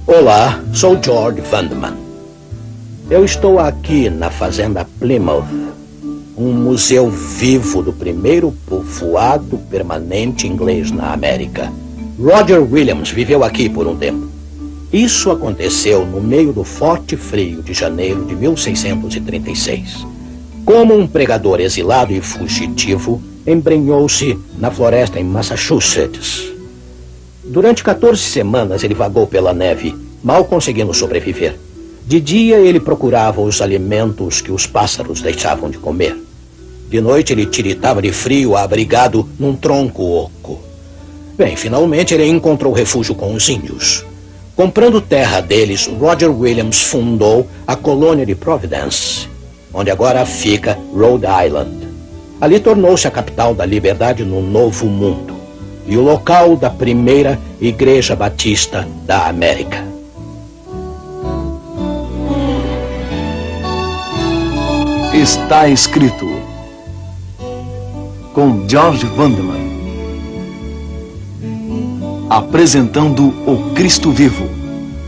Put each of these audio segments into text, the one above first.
Olá, sou George Vandeman. Eu estou aqui na Fazenda Plymouth, um museu vivo do primeiro povoado permanente inglês na América. Roger Williams viveu aqui por um tempo. Isso aconteceu no meio do forte frio de janeiro de 1636. Como um pregador exilado e fugitivo, embrenhou-se na floresta em Massachusetts. Durante 14 semanas ele vagou pela neve, mal conseguindo sobreviver. De dia ele procurava os alimentos que os pássaros deixavam de comer. De noite ele tiritava de frio abrigado num tronco oco. Bem, finalmente ele encontrou refúgio com os índios. Comprando terra deles, Roger Williams fundou a colônia de Providence, onde agora fica Rhode Island. Ali tornou-se a capital da liberdade no Novo Mundo e o local da primeira Igreja Batista da América. Está escrito, com George Vandeman, apresentando o Cristo vivo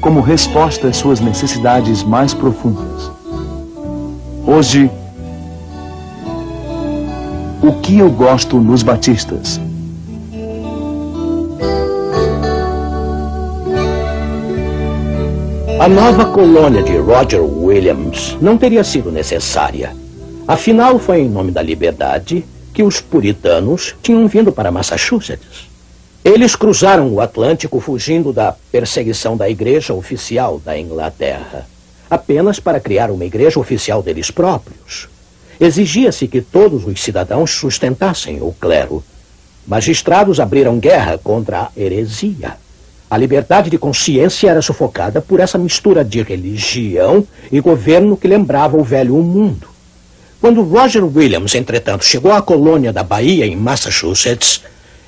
como resposta às suas necessidades mais profundas. Hoje, o que eu gosto nos batistas? A nova colônia de Roger Williams não teria sido necessária. Afinal, foi em nome da liberdade que os puritanos tinham vindo para Massachusetts. Eles cruzaram o Atlântico fugindo da perseguição da igreja oficial da Inglaterra, apenas para criar uma igreja oficial deles próprios. Exigia-se que todos os cidadãos sustentassem o clero. Magistrados abriram guerra contra a heresia. A liberdade de consciência era sufocada por essa mistura de religião e governo que lembrava o velho mundo. Quando Roger Williams, entretanto, chegou à colônia da Bahia, em Massachusetts,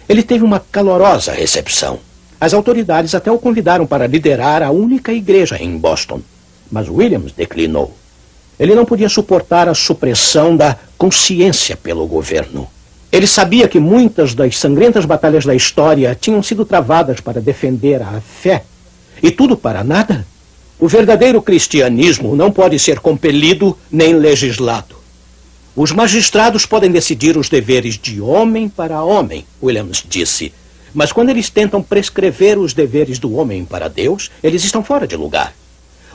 ele teve uma calorosa recepção. As autoridades até o convidaram para liderar a única igreja em Boston, mas Williams declinou. Ele não podia suportar a supressão da consciência pelo governo. Ele sabia que muitas das sangrentas batalhas da história tinham sido travadas para defender a fé. E tudo para nada? O verdadeiro cristianismo não pode ser compelido nem legislado. Os magistrados podem decidir os deveres de homem para homem, Williams disse. Mas quando eles tentam prescrever os deveres do homem para Deus, eles estão fora de lugar.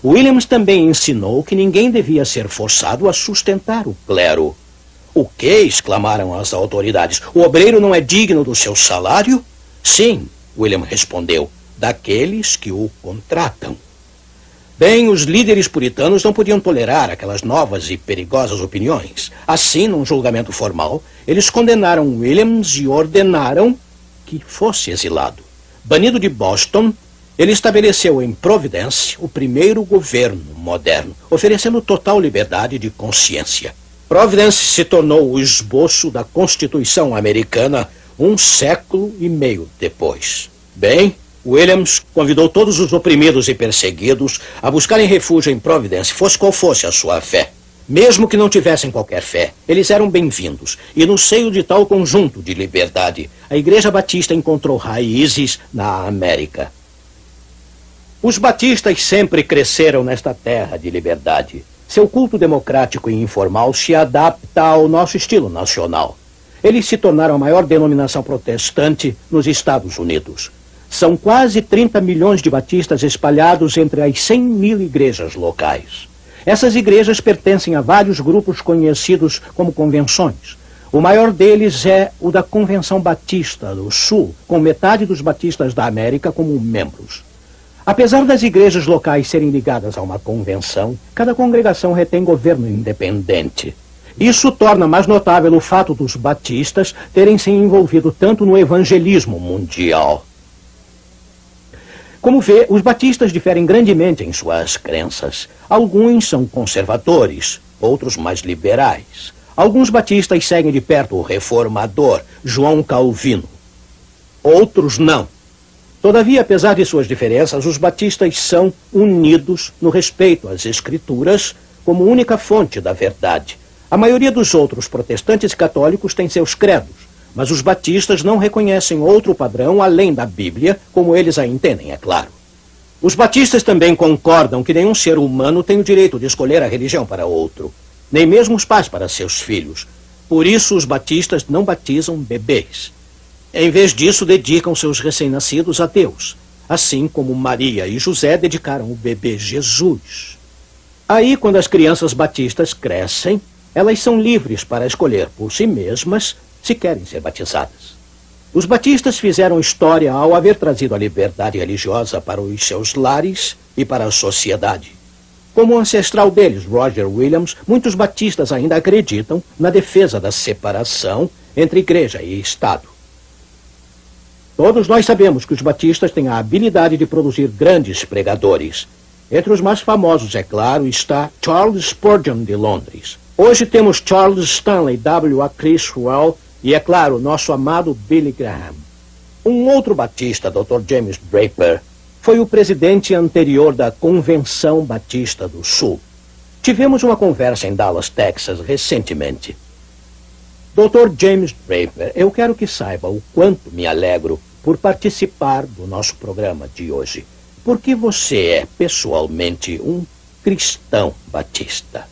Williams também ensinou que ninguém devia ser forçado a sustentar o clero. O quê? Exclamaram as autoridades. O obreiro não é digno do seu salário? Sim, William respondeu, daqueles que o contratam. Bem, os líderes puritanos não podiam tolerar aquelas novas e perigosas opiniões. Assim, num julgamento formal, eles condenaram Williams e ordenaram que fosse exilado. Banido de Boston, ele estabeleceu em Providence o primeiro governo moderno, oferecendo total liberdade de consciência. Providence se tornou o esboço da Constituição americana 1 século e meio depois. Bem, Williams convidou todos os oprimidos e perseguidos a buscarem refúgio em Providence, fosse qual fosse a sua fé. Mesmo que não tivessem qualquer fé, eles eram bem-vindos. E no seio de tal conjunto de liberdade, a Igreja Batista encontrou raízes na América. Os batistas sempre cresceram nesta terra de liberdade. Seu culto democrático e informal se adapta ao nosso estilo nacional. Eles se tornaram a maior denominação protestante nos Estados Unidos. São quase 30 milhões de batistas espalhados entre as 100 mil igrejas locais. Essas igrejas pertencem a vários grupos conhecidos como convenções. O maior deles é o da Convenção Batista do Sul, com metade dos batistas da América como membros. Apesar das igrejas locais serem ligadas a uma convenção, cada congregação retém governo independente. Isso torna mais notável o fato dos batistas terem se envolvido tanto no evangelismo mundial. Como vê, os batistas diferem grandemente em suas crenças. Alguns são conservadores, outros mais liberais. Alguns batistas seguem de perto o reformador, João Calvino. Outros não. Todavia, apesar de suas diferenças, os batistas são unidos no respeito às Escrituras como única fonte da verdade. A maioria dos outros protestantes e católicos tem seus credos, Mas os batistas não reconhecem outro padrão além da Bíblia, como eles a entendem, é claro. Os batistas também concordam que nenhum ser humano tem o direito de escolher a religião para outro, nem mesmo os pais para seus filhos. Por isso, os batistas não batizam bebês. Em vez disso, dedicam seus recém-nascidos a Deus, assim como Maria e José dedicaram o bebê Jesus. Aí, quando as crianças batistas crescem, elas são livres para escolher por si mesmas se querem ser batizadas. Os batistas fizeram história ao haver trazido a liberdade religiosa para os seus lares e para a sociedade. Como o ancestral deles, Roger Williams, muitos batistas ainda acreditam na defesa da separação entre igreja e Estado. Todos nós sabemos que os batistas têm a habilidade de produzir grandes pregadores. Entre os mais famosos, é claro, está Charles Spurgeon, de Londres. Hoje temos Charles Stanley W.A. Criswell e, é claro, nosso amado Billy Graham. Um outro batista, Dr. James Draper, foi o presidente anterior da Convenção Batista do Sul. Tivemos uma conversa em Dallas, Texas, recentemente. Dr. James Draper, eu quero que saiba o quanto me alegro por participar do nosso programa de hoje. Porque você é, pessoalmente, um cristão batista.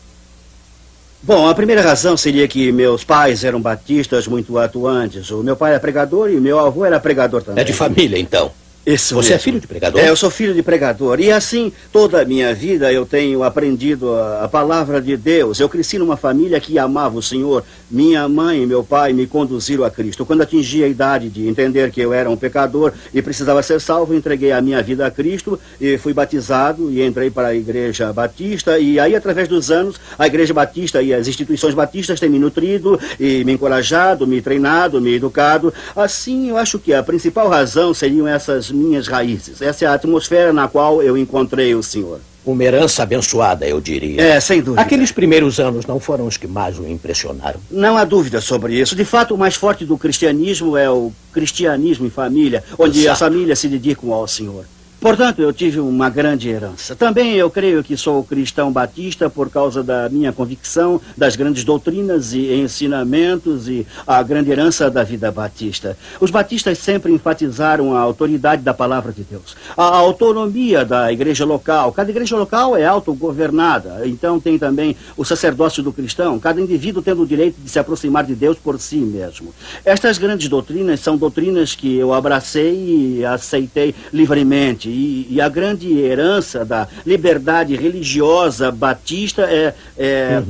Bom, a primeira razão seria que meus pais eram batistas muito atuantes. O meu pai era pregador e meu avô era pregador também. É de família, então? Isso Você mesmo. é filho de pregador? Eu sou filho de pregador. E assim, toda a minha vida eu tenho aprendido a palavra de Deus. Eu cresci numa família que amava o Senhor. Minha mãe e meu pai me conduziram a Cristo. Quando atingi a idade de entender que eu era um pecador e precisava ser salvo, entreguei a minha vida a Cristo e fui batizado e entrei para a Igreja Batista. E aí, através dos anos, a Igreja Batista e as instituições batistas têm me nutrido e me encorajado, me treinado, me educado. Assim, eu acho que a principal razão seriam essas minhas raízes. Essa é a atmosfera na qual eu encontrei o Senhor. Uma herança abençoada, eu diria. É, sem dúvida. Aqueles primeiros anos não foram os que mais o impressionaram? Não há dúvida sobre isso. De fato, o mais forte do cristianismo é o cristianismo em família, onde Exato. as famílias se dedicam ao Senhor. Portanto, eu tive uma grande herança. Também eu creio que sou cristão batista por causa da minha convicção das grandes doutrinas e ensinamentos e a grande herança da vida batista. Os batistas sempre enfatizaram a autoridade da palavra de Deus, a autonomia da igreja local. Cada igreja local é autogovernada, então tem também o sacerdócio do cristão, cada indivíduo tendo o direito de se aproximar de Deus por si mesmo. Estas grandes doutrinas são doutrinas que eu abracei e aceitei livremente. E a grande herança da liberdade religiosa batista é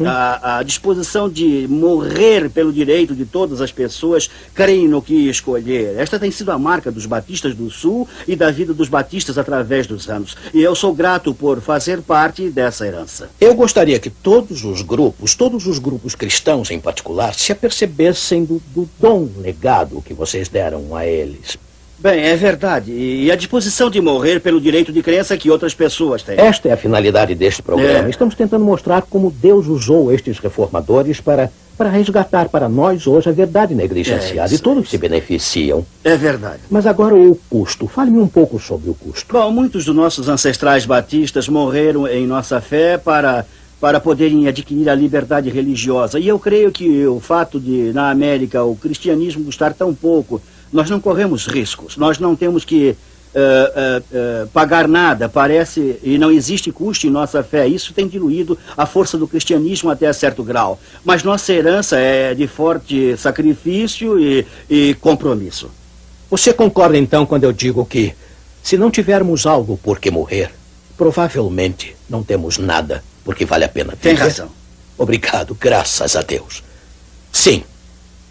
a disposição de morrer pelo direito de todas as pessoas crerem no que escolher. Esta tem sido a marca dos batistas do Sul e da vida dos batistas através dos anos. E eu sou grato por fazer parte dessa herança. Eu gostaria que todos os grupos cristãos em particular, se apercebessem do dom legado que vocês deram a eles. Bem, é verdade. E a disposição de morrer pelo direito de crença que outras pessoas têm. Esta é a finalidade deste programa. Estamos tentando mostrar como Deus usou estes reformadores para resgatar para nós hoje a verdade negligenciada. E todos se beneficiam. É verdade. Mas agora o custo. Fale-me um pouco sobre o custo. Bom, muitos dos nossos ancestrais batistas morreram em nossa fé para poderem adquirir a liberdade religiosa. E eu creio que o fato de, na América, o cristianismo custar tão pouco, nós não corremos riscos, nós não temos que pagar nada, parece, e não existe custo em nossa fé. Isso tem diluído a força do cristianismo até certo grau. Mas nossa herança é de forte sacrifício e compromisso. Você concorda então quando eu digo que, se não tivermos algo por que morrer, provavelmente não temos nada porque vale a pena viver? Tem razão. Obrigado, graças a Deus. Sim.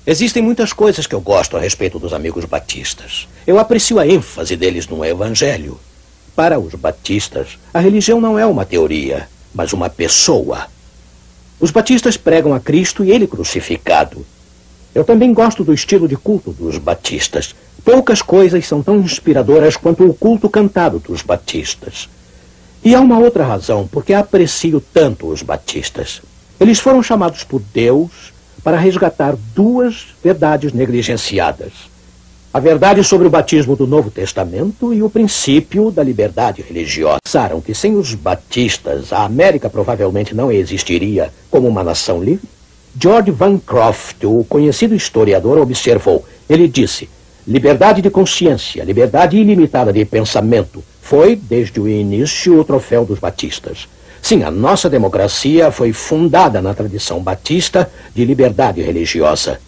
Existem muitas coisas que eu gosto a respeito dos amigos batistas. Eu aprecio a ênfase deles no Evangelho. Para os batistas, a religião não é uma teoria, mas uma pessoa. Os batistas pregam a Cristo e Ele crucificado. Eu também gosto do estilo de culto dos batistas. Poucas coisas são tão inspiradoras quanto o culto cantado dos batistas. E há uma outra razão, porque aprecio tanto os batistas. Eles foram chamados por Deus para resgatar duas verdades negligenciadas. A verdade sobre o batismo do Novo Testamento e o princípio da liberdade religiosa. Pensaram que sem os batistas, a América provavelmente não existiria como uma nação livre? George Bancroft, o conhecido historiador, observou. Ele disse: liberdade de consciência, liberdade ilimitada de pensamento, foi, desde o início, o troféu dos batistas. Sim, a nossa democracia foi fundada na tradição batista de liberdade religiosa.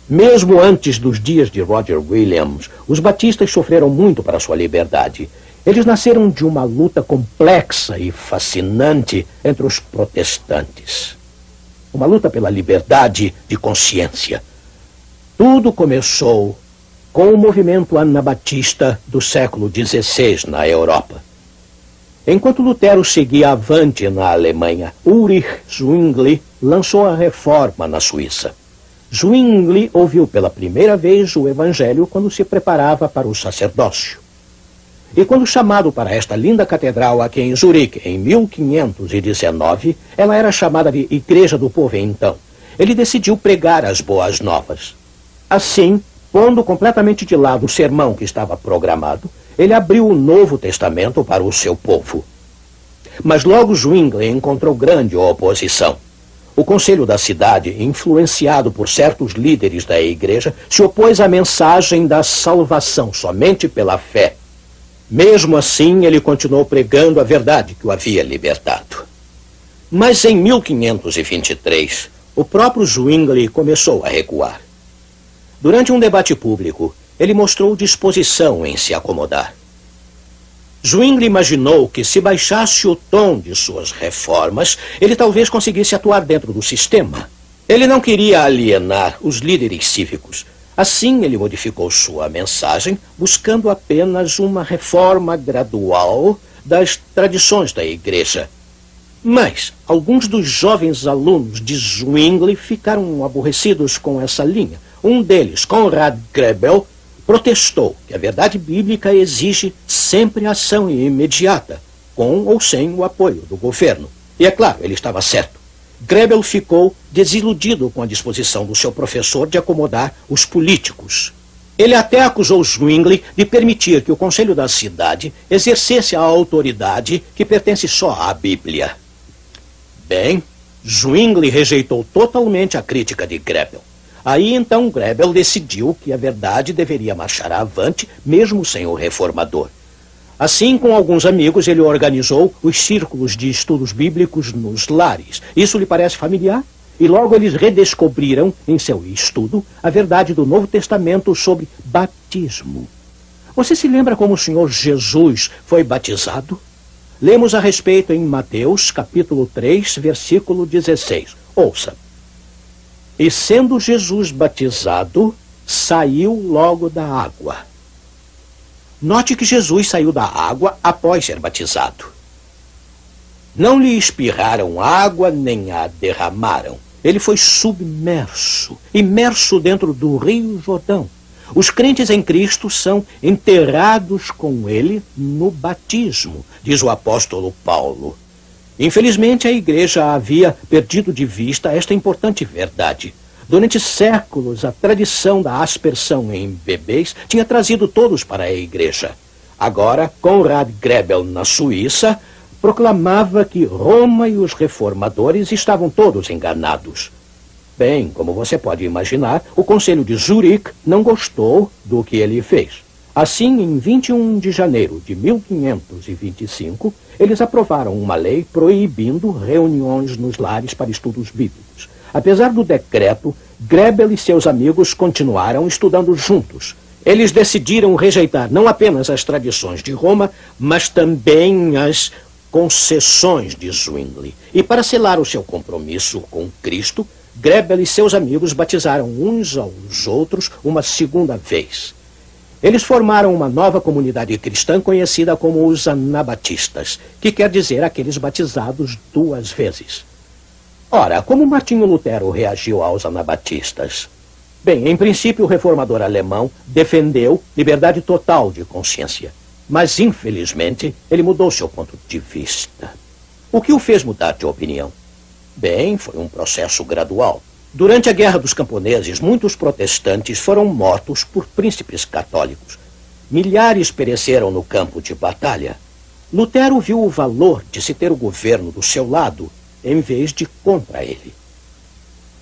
Mesmo antes dos dias de Roger Williams, os batistas sofreram muito para sua liberdade. Eles nasceram de uma luta complexa e fascinante entre os protestantes. Uma luta pela liberdade de consciência. Tudo começou com o movimento anabatista do século XVI na Europa. Enquanto Lutero seguia avante na Alemanha, Ulrich Zwingli lançou a reforma na Suíça. Zwingli ouviu pela primeira vez o Evangelho quando se preparava para o sacerdócio. E quando chamado para esta linda catedral aqui em Zurique, em 1519, ela era chamada de Igreja do Povo então. Ele decidiu pregar as boas novas. Assim, pondo completamente de lado o sermão que estava programado, ele abriu o Novo Testamento para o seu povo. Mas logo Zwingli encontrou grande oposição. O conselho da cidade, influenciado por certos líderes da igreja, se opôs à mensagem da salvação somente pela fé. Mesmo assim, ele continuou pregando a verdade que o havia libertado. Mas em 1523, o próprio Zwingli começou a recuar. Durante um debate público, ele mostrou disposição em se acomodar. Zwingli imaginou que, se baixasse o tom de suas reformas, ele talvez conseguisse atuar dentro do sistema. Ele não queria alienar os líderes cívicos. Assim, ele modificou sua mensagem, buscando apenas uma reforma gradual das tradições da igreja. Mas alguns dos jovens alunos de Zwingli ficaram aborrecidos com essa linha. Um deles, Conrad Grebel, protestou que a verdade bíblica exige sempre ação imediata, com ou sem o apoio do governo. E é claro, ele estava certo. Grebel ficou desiludido com a disposição do seu professor de acomodar os políticos. Ele até acusou Zwingli de permitir que o conselho da cidade exercesse a autoridade que pertence só à Bíblia. Bem, Zwingli rejeitou totalmente a crítica de Grebel. Aí então Grebel decidiu que a verdade deveria marchar avante, mesmo sem o reformador. Assim, com alguns amigos, ele organizou os círculos de estudos bíblicos nos lares. Isso lhe parece familiar? E logo eles redescobriram, em seu estudo, a verdade do Novo Testamento sobre batismo. Você se lembra como o Senhor Jesus foi batizado? Lemos a respeito em Mateus, capítulo 3, versículo 16. Ouça. E sendo Jesus batizado, saiu logo da água. Note que Jesus saiu da água após ser batizado. Não lhe espirraram água, nem a derramaram. Ele foi submerso, imerso dentro do Rio Jordão. Os crentes em Cristo são enterrados com ele no batismo, diz o apóstolo Paulo. Infelizmente, a igreja havia perdido de vista esta importante verdade. Durante séculos, a tradição da aspersão em bebês tinha trazido todos para a igreja. Agora, Conrad Grebel, na Suíça, proclamava que Roma e os reformadores estavam todos enganados. Bem, como você pode imaginar, o Conselho de Zurique não gostou do que ele fez. Assim, em 21 de janeiro de 1525, eles aprovaram uma lei proibindo reuniões nos lares para estudos bíblicos. Apesar do decreto, Grebel e seus amigos continuaram estudando juntos. Eles decidiram rejeitar não apenas as tradições de Roma, mas também as concessões de Zwingli. E para selar o seu compromisso com Cristo, Grebel e seus amigos batizaram uns aos outros uma segunda vez. Eles formaram uma nova comunidade cristã conhecida como os Anabatistas, que quer dizer aqueles batizados duas vezes. Ora, como Martinho Lutero reagiu aos Anabatistas? Bem, em princípio, o reformador alemão defendeu liberdade total de consciência. Mas, infelizmente, ele mudou seu ponto de vista. O que o fez mudar de opinião? Bem, foi um processo gradual. Durante a Guerra dos Camponeses, muitos protestantes foram mortos por príncipes católicos. Milhares pereceram no campo de batalha. Lutero viu o valor de se ter o governo do seu lado, em vez de contra ele.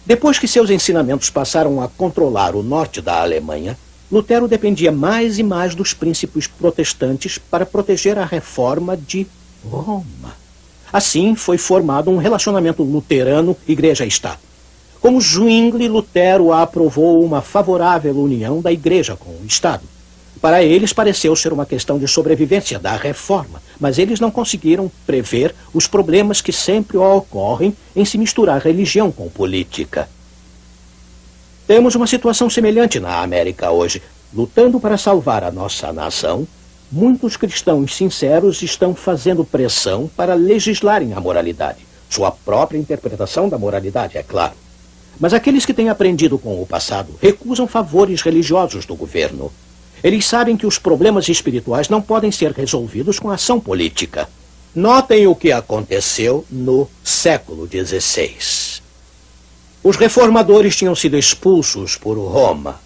Depois que seus ensinamentos passaram a controlar o norte da Alemanha, Lutero dependia mais e mais dos príncipes protestantes para proteger a reforma de Roma. Assim, foi formado um relacionamento luterano-igreja-estado. Como Zwingli, Lutero aprovou uma favorável união da igreja com o Estado. Para eles, pareceu ser uma questão de sobrevivência da reforma, mas eles não conseguiram prever os problemas que sempre ocorrem em se misturar religião com política. Temos uma situação semelhante na América hoje. Lutando para salvar a nossa nação, muitos cristãos sinceros estão fazendo pressão para legislarem a moralidade. Sua própria interpretação da moralidade, é claro. Mas aqueles que têm aprendido com o passado recusam favores religiosos do governo. Eles sabem que os problemas espirituais não podem ser resolvidos com ação política. Notem o que aconteceu no século XVI. Os reformadores tinham sido expulsos por Roma,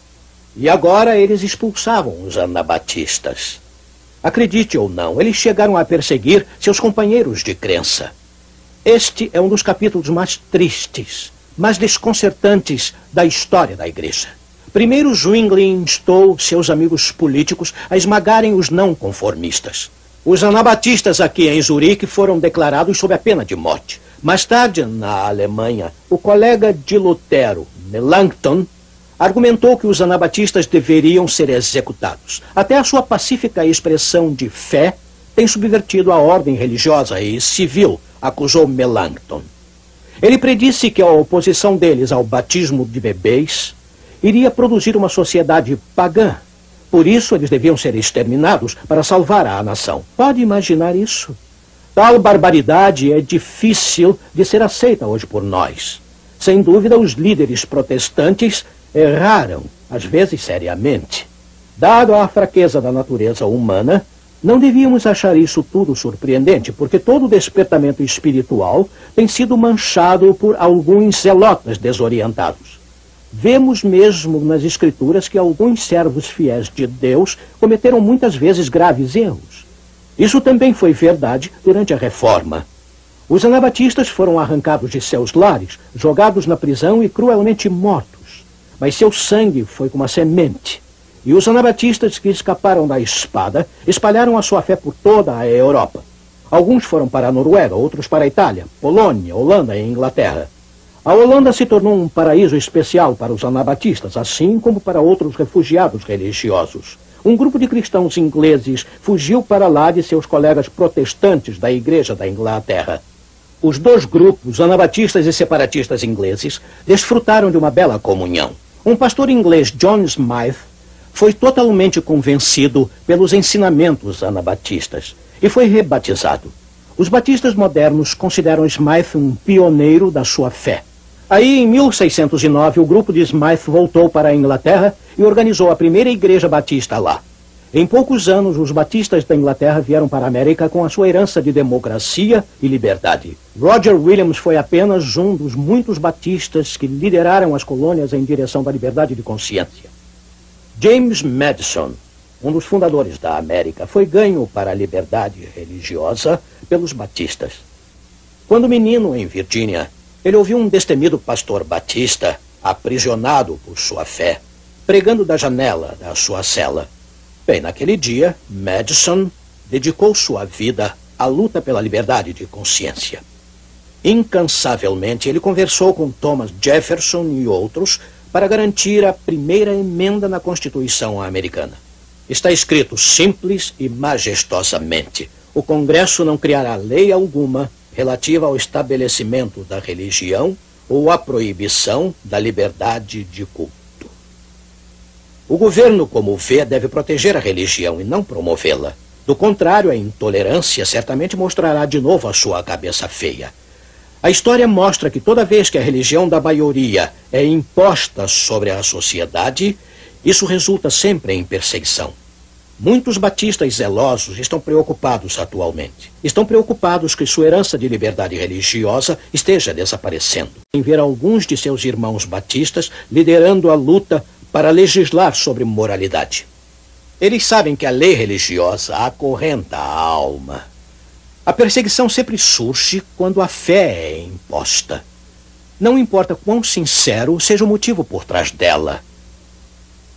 e agora eles expulsavam os anabatistas. Acredite ou não, eles chegaram a perseguir seus companheiros de crença. Este é um dos capítulos mais tristes, mais desconcertantes da história da igreja. Primeiro, Zwingli instou seus amigos políticos a esmagarem os não conformistas. Os anabatistas aqui em Zurique foram declarados sob a pena de morte. Mais tarde, na Alemanha, o colega de Lutero, Melanchthon, argumentou que os anabatistas deveriam ser executados. Até a sua pacífica expressão de fé tem subvertido a ordem religiosa e civil, acusou Melanchthon. Ele predisse que a oposição deles ao batismo de bebês iria produzir uma sociedade pagã. Por isso, eles deviam ser exterminados para salvar a nação. Pode imaginar isso? Tal barbaridade é difícil de ser aceita hoje por nós. Sem dúvida, os líderes protestantes erraram, às vezes seriamente. Dado a fraqueza da natureza humana, não devíamos achar isso tudo surpreendente, porque todo o despertamento espiritual tem sido manchado por alguns zelotas desorientados. Vemos mesmo nas Escrituras que alguns servos fiéis de Deus cometeram muitas vezes graves erros. Isso também foi verdade durante a Reforma. Os anabatistas foram arrancados de seus lares, jogados na prisão e cruelmente mortos. Mas seu sangue foi como uma semente. E os anabatistas que escaparam da espada espalharam a sua fé por toda a Europa. Alguns foram para a Noruega, outros para a Itália, Polônia, Holanda e Inglaterra. A Holanda se tornou um paraíso especial para os anabatistas, assim como para outros refugiados religiosos. Um grupo de cristãos ingleses fugiu para lá de seus colegas protestantes da Igreja da Inglaterra. Os dois grupos, anabatistas e separatistas ingleses, desfrutaram de uma bela comunhão. Um pastor inglês, John Smythe, foi totalmente convencido pelos ensinamentos anabatistas e foi rebatizado. Os batistas modernos consideram Smythe um pioneiro da sua fé. Aí, em 1609, o grupo de Smythe voltou para a Inglaterra e organizou a primeira igreja batista lá. Em poucos anos, os batistas da Inglaterra vieram para a América com a sua herança de democracia e liberdade. Roger Williams foi apenas um dos muitos batistas que lideraram as colônias em direção da liberdade de consciência. James Madison, um dos fundadores da América, foi ganho para a liberdade religiosa pelos batistas. Quando menino em Virgínia, ele ouviu um destemido pastor batista, aprisionado por sua fé, pregando da janela da sua cela. Bem, naquele dia, Madison dedicou sua vida à luta pela liberdade de consciência. Incansavelmente, ele conversou com Thomas Jefferson e outros para garantir a primeira emenda na Constituição americana. Está escrito simples e majestosamente: o Congresso não criará lei alguma relativa ao estabelecimento da religião ou à proibição da liberdade de culto. O governo, como vê, deve proteger a religião e não promovê-la. Do contrário, a intolerância certamente mostrará de novo a sua cabeça feia. A história mostra que toda vez que a religião da maioria é imposta sobre a sociedade, isso resulta sempre em perseguição. Muitos batistas zelosos estão preocupados atualmente. Estão preocupados que sua herança de liberdade religiosa esteja desaparecendo. Em ver alguns de seus irmãos batistas liderando a luta para legislar sobre moralidade. Eles sabem que a lei religiosa acorrenta a alma. A perseguição sempre surge quando a fé é imposta. Não importa quão sincero seja o motivo por trás dela.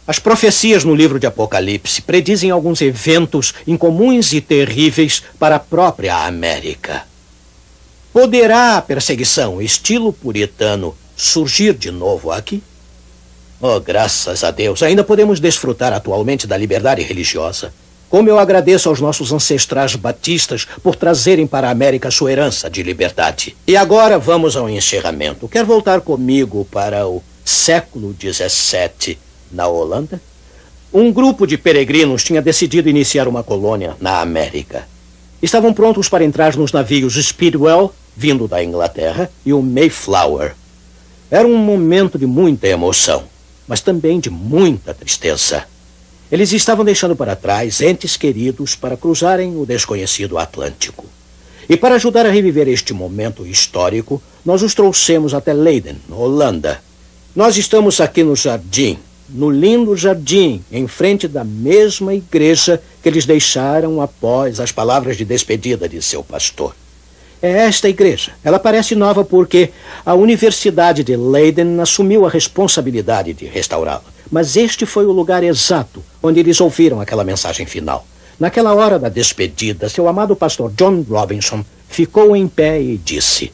As profecias no livro de Apocalipse predizem alguns eventos incomuns e terríveis para a própria América. Poderá a perseguição estilo puritano surgir de novo aqui? Oh, graças a Deus, ainda podemos desfrutar atualmente da liberdade religiosa. Como eu agradeço aos nossos ancestrais batistas por trazerem para a América sua herança de liberdade. E agora vamos ao encerramento. Quer voltar comigo para o século XVII na Holanda? Um grupo de peregrinos tinha decidido iniciar uma colônia na América. Estavam prontos para entrar nos navios Speedwell, vindo da Inglaterra, e o Mayflower. Era um momento de muita emoção, mas também de muita tristeza. Eles estavam deixando para trás entes queridos para cruzarem o desconhecido Atlântico. E para ajudar a reviver este momento histórico, nós os trouxemos até Leiden, Holanda. Nós estamos aqui no jardim, no lindo jardim, em frente da mesma igreja que eles deixaram após as palavras de despedida de seu pastor. É esta igreja. Ela parece nova porque a Universidade de Leiden assumiu a responsabilidade de restaurá-la. Mas este foi o lugar exato onde eles ouviram aquela mensagem final. Naquela hora da despedida, seu amado pastor John Robinson ficou em pé e disse: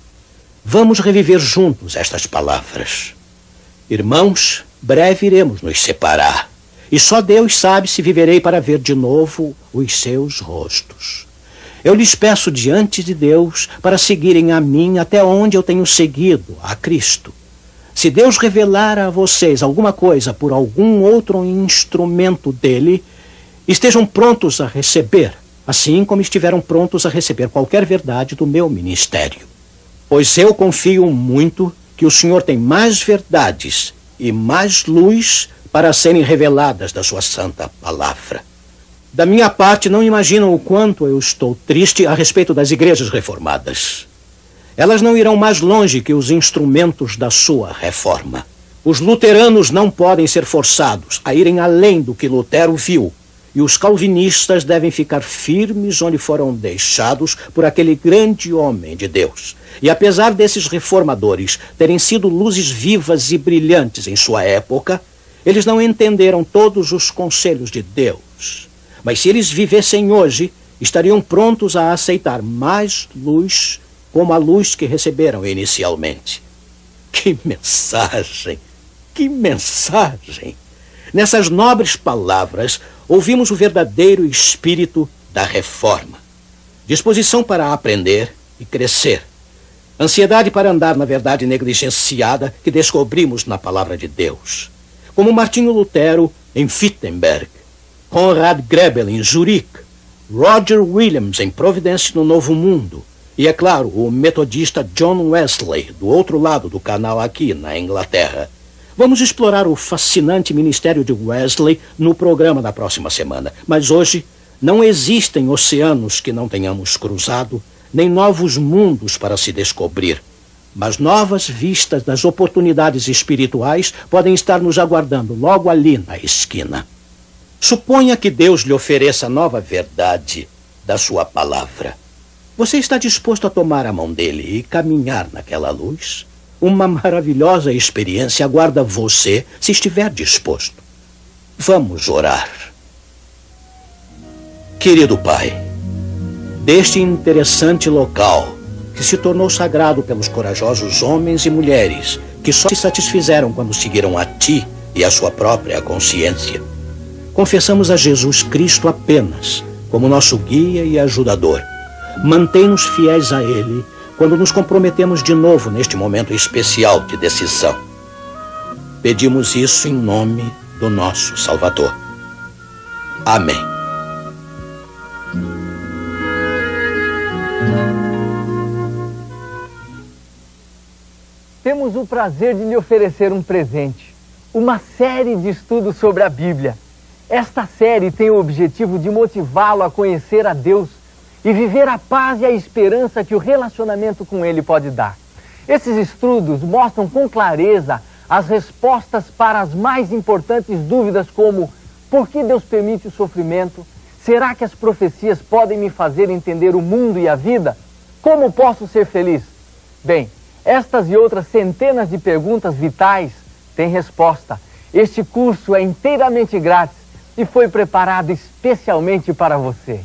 "Vamos reviver juntos estas palavras. Irmãos, breve iremos nos separar. E só Deus sabe se viverei para ver de novo os seus rostos. Eu lhes peço diante de Deus para seguirem a mim até onde eu tenho seguido a Cristo. Se Deus revelar a vocês alguma coisa por algum outro instrumento dele, estejam prontos a receber, assim como estiveram prontos a receber qualquer verdade do meu ministério. Pois eu confio muito que o Senhor tem mais verdades e mais luz para serem reveladas da sua santa palavra. Da minha parte, não imaginam o quanto eu estou triste a respeito das igrejas reformadas. Elas não irão mais longe que os instrumentos da sua reforma. Os luteranos não podem ser forçados a irem além do que Lutero viu, e os calvinistas devem ficar firmes onde foram deixados por aquele grande homem de Deus. E apesar desses reformadores terem sido luzes vivas e brilhantes em sua época, eles não entenderam todos os conselhos de Deus. Mas se eles vivessem hoje, estariam prontos a aceitar mais luz como a luz que receberam inicialmente. Que mensagem! Que mensagem! Nessas nobres palavras, ouvimos o verdadeiro espírito da reforma. Disposição para aprender e crescer. Ansiedade para andar na verdade negligenciada que descobrimos na palavra de Deus. Como Martinho Lutero em Wittenberg, Conrad Grebel em Zurique, Roger Williams em Providência no Novo Mundo e, é claro, o metodista John Wesley, do outro lado do canal aqui na Inglaterra. Vamos explorar o fascinante ministério de Wesley no programa da próxima semana. Mas hoje não existem oceanos que não tenhamos cruzado, nem novos mundos para se descobrir. Mas novas vistas das oportunidades espirituais podem estar nos aguardando logo ali na esquina. Suponha que Deus lhe ofereça nova verdade da sua palavra. Você está disposto a tomar a mão dele e caminhar naquela luz? Uma maravilhosa experiência aguarda você se estiver disposto. Vamos orar. Querido Pai, deste interessante local que se tornou sagrado pelos corajosos homens e mulheres que só se satisfizeram quando seguiram a Ti e a sua própria consciência, confessamos a Jesus Cristo apenas como nosso guia e ajudador. Mantém-nos fiéis a Ele quando nos comprometemos de novo neste momento especial de decisão. Pedimos isso em nome do nosso Salvador. Amém. Temos o prazer de lhe oferecer um presente, uma série de estudos sobre a Bíblia. Esta série tem o objetivo de motivá-lo a conhecer a Deus e viver a paz e a esperança que o relacionamento com Ele pode dar. Esses estudos mostram com clareza as respostas para as mais importantes dúvidas como: por que Deus permite o sofrimento? Será que as profecias podem me fazer entender o mundo e a vida? Como posso ser feliz? Bem, Estas e outras centenas de perguntas vitais têm resposta. Este curso é inteiramente grátis e foi preparado especialmente para você.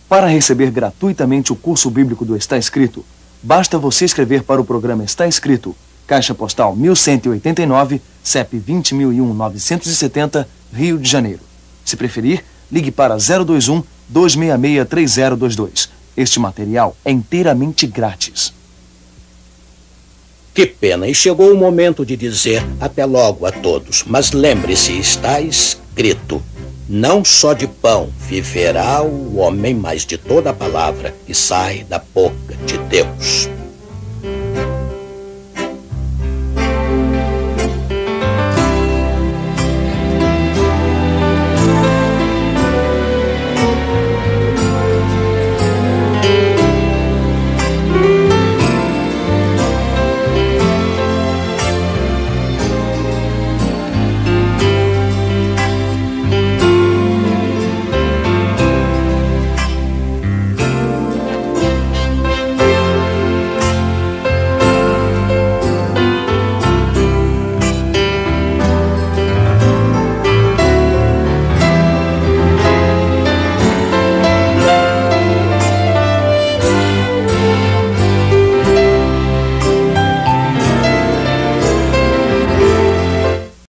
Para receber gratuitamente o curso bíblico do Está Escrito, basta você escrever para o programa Está Escrito, Caixa Postal 1189, CEP 20.001-970, Rio de Janeiro. Se preferir, ligue para 021-266-3022. Este material é inteiramente grátis. Que pena, e chegou o momento de dizer até logo a todos. Mas lembre-se, está escrito: não só de pão viverá o homem, mas de toda a palavra que sai da boca de Deus.